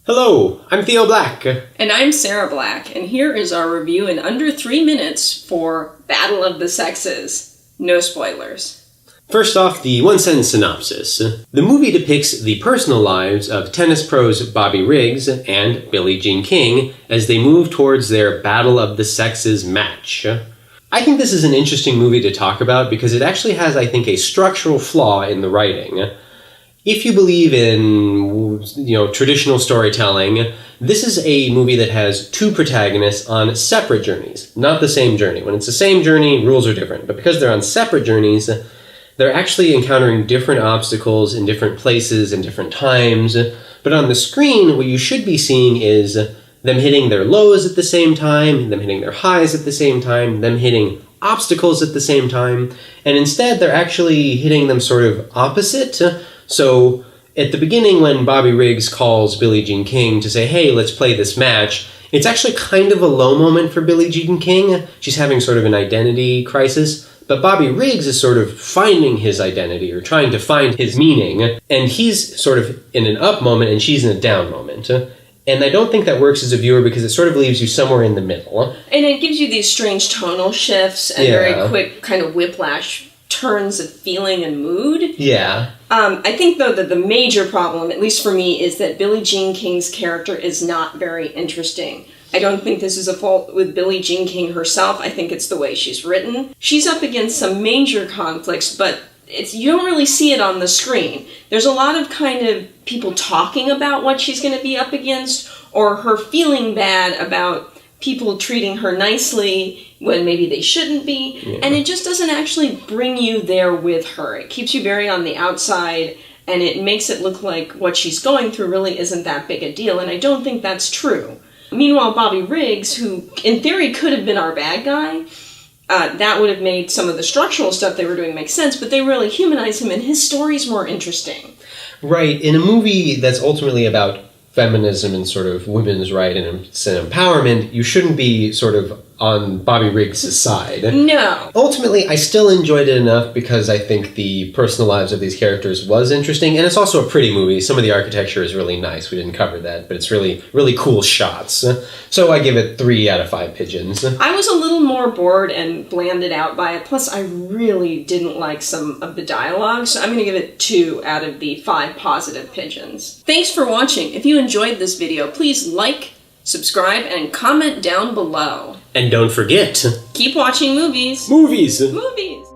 Hello, I'm Theo Black. And I'm Sarah Black, and here is our review in under 3 minutes for Battle of the Sexes. No spoilers. First off, the one-sentence synopsis. The movie depicts the personal lives of tennis pros Bobby Riggs and Billie Jean King as they move towards their Battle of the Sexes match. I think this is an interesting movie to talk about because it actually has, I think, a structural flaw in the writing. If you believe in, traditional storytelling, this is a movie that has two protagonists on separate journeys, not the same journey. When it's the same journey, rules are different. But because they're on separate journeys, they're actually encountering different obstacles in different places and different times. But on the screen, what you should be seeing is them hitting their lows at the same time, them hitting their highs at the same time, them hitting obstacles at the same time. And instead, they're actually hitting them sort of opposite. So at the beginning when Bobby Riggs calls Billie Jean King to say, hey, let's play this match, it's actually kind of a low moment for Billie Jean King. She's having sort of an identity crisis. But Bobby Riggs is sort of finding his identity or trying to find his meaning. And he's sort of in an up moment and she's in a down moment. And I don't think that works as a viewer because it sort of leaves you somewhere in the middle. And it gives you these strange tonal shifts and very quick kind of whiplash turns of feeling and mood. Yeah. I think, though, that the major problem, at least for me, is that Billie Jean King's character is not very interesting. I don't think this is a fault with Billie Jean King herself. I think it's the way she's written. She's up against some major conflicts, but you don't really see it on the screen. There's a lot of kind of people talking about what she's going to be up against, or her feeling bad about people treating her nicely when maybe they shouldn't be, and it just doesn't actually bring you there with her. It keeps you very on the outside, and it makes it look like what she's going through really isn't that big a deal, and I don't think that's true. Meanwhile, Bobby Riggs, who in theory could have been our bad guy, that would have made some of the structural stuff they were doing make sense, but they really humanize him, and his story's more interesting. Right. In a movie that's ultimately about feminism and sort of women's right and empowerment, you shouldn't be sort of on Bobby Riggs' side. No. Ultimately, I still enjoyed it enough because I think the personal lives of these characters was interesting, and it's also a pretty movie. Some of the architecture is really nice. We didn't cover that, but it's really, really cool shots. So I give it 3 out of 5 pigeons. I was a little more bored and blanded out by it, plus I really didn't like some of the dialogue, so I'm going to give it 2 out of the 5 positive pigeons. Thanks for watching. If you enjoyed this video, please like, subscribe, and comment down below. And don't forget, keep watching movies. Movies! Movies!